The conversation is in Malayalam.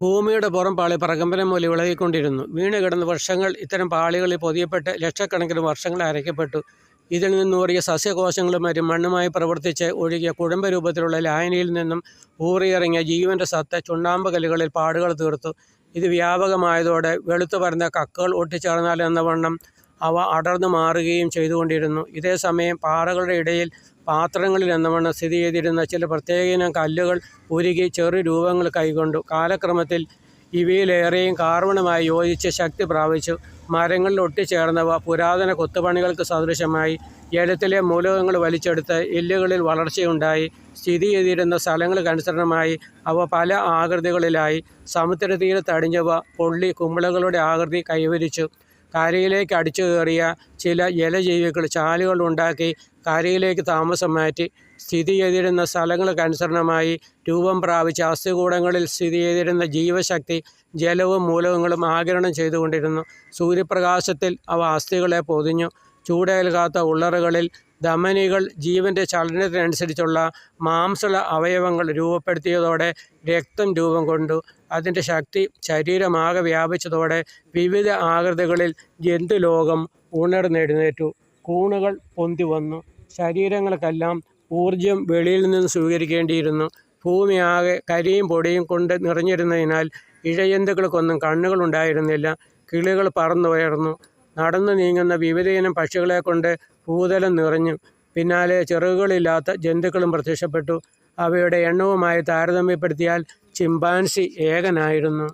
ഭൂമിയുടെ പുറംപാളി പ്രകമ്പനം മൂലം ഇളകിക്കൊണ്ടിരുന്നു. വീണുകിടന്ന വൃക്ഷങ്ങൾ ഇത്തരം പാളികളിൽ പൊതിയപ്പെട്ട് ലക്ഷക്കണക്കിന് വർഷങ്ങൾ അരയ്ക്കപ്പെട്ടു. ഇതിൽ നിന്നൂറിയ സസ്യകോശങ്ങളും മറ്റും മണ്ണുമായി പ്രവർത്തിച്ച് ഒഴുകിയ കുഴമ്പ് രൂപത്തിലുള്ള ലായനിയിൽ നിന്നും ഊറിയിറങ്ങിയ ജീവൻ്റെ സത്ത് ചുണ്ണാമ്പ് കല്ലുകളിൽ പാടുകൾ തീർത്തു. ഇത് വ്യാപകമായതോടെ വെളുത്തു പരന്ന കക്കകൾ ഒട്ടിച്ചേർന്നാൽ എന്ന വണ്ണം അവ അടർന്നു മാറുകയും ചെയ്തുകൊണ്ടിരുന്നു. ഇതേസമയം പാറകളുടെ ഇടയിൽ പാത്രങ്ങളിൽ എന്നവണ്ണം സ്ഥിതി ചെയ്തിരുന്ന ചില പ്രത്യേകയിനം കല്ലുകൾ ഉരുകി ചെറു രൂപങ്ങൾ കൈക്കൊണ്ടു. കാലക്രമത്തിൽ ഇവയിലേറെയും കാർബണുമായി യോജിച്ച് ശക്തി പ്രാപിച്ചു. മരങ്ങളിൽ ഒട്ടിച്ചേർന്നവ പുരാതന കൊത്തുപണികൾക്ക് സദൃശമായി. ജലത്തിലെ മൂലകങ്ങൾ വലിച്ചെടുത്ത് എല്ലുകളിൽ വളർച്ചയുണ്ടായി. സ്ഥിതി ചെയ്തിരുന്ന സ്ഥലങ്ങൾക്കനുസരണമായി അവ പല ആകൃതികളിലായി. സമുദ്രതീരത്ത് അടിഞ്ഞവ പൊള്ളി കുമിളകളുടെ ആകൃതി കൈവരിച്ചു. കരയിലേക്ക് അടിച്ചു കയറിയ ചില ജലജീവികൾ ചാലുകൾ ഉണ്ടാക്കി കരയിലേക്ക് താമസം മാറ്റി. സ്ഥിതി ചെയ്തിരുന്ന സ്ഥലങ്ങൾക്കനുസരണമായി രൂപം പ്രാപിച്ച അസ്ഥികൂടങ്ങളിൽ സ്ഥിതി ചെയ്തിരുന്ന ജീവശക്തി ജലവും മൂലകങ്ങളും ആഗിരണം ചെയ്തുകൊണ്ടിരുന്നു. സൂര്യപ്രകാശത്തിൽ അവ അസ്ഥികളെ പൊതിഞ്ഞു. ചൂടേൽക്കാത്ത ഉള്ളറുകളിൽ ധമനികൾ ജീവൻ്റെ ചലനത്തിനനുസരിച്ചുള്ള മാംസള അവയവങ്ങൾ രൂപപ്പെടുത്തിയതോടെ രക്തം രൂപം കൊണ്ടു. അതിൻ്റെ ശക്തി ശരീരമാകെ വ്യാപിച്ചതോടെ വിവിധ ആകൃതികളിൽ ജന്തുലോകം ഉണർന്നെഴുന്നേറ്റു. കൂണുകൾ പൊന്തി വന്നു. ശരീരങ്ങൾക്കെല്ലാം ഊർജം വെളിയിൽ നിന്ന് സ്വീകരിക്കേണ്ടിയിരുന്നു. ഭൂമിയാകെ കരിയും പൊടിയും കൊണ്ട് നിറഞ്ഞിരുന്നതിനാൽ ഇഴജന്തുക്കൾക്കൊന്നും കണ്ണുകളുണ്ടായിരുന്നില്ല. കിളികൾ പറന്നുയർന്നു. നടന്നു നീങ്ങുന്ന വിവിധയിനം പക്ഷികളെക്കൊണ്ട് ഭൂതലം നിറഞ്ഞു. പിന്നാലെ ചിറകുകളില്ലാത്ത ജന്തുക്കളും പ്രത്യക്ഷപ്പെട്ടു. അവയുടെ എണ്ണവുമായി താരതമ്യപ്പെടുത്തിയാൽ ചിമ്പാൻസി ഏകനായിരുന്നു.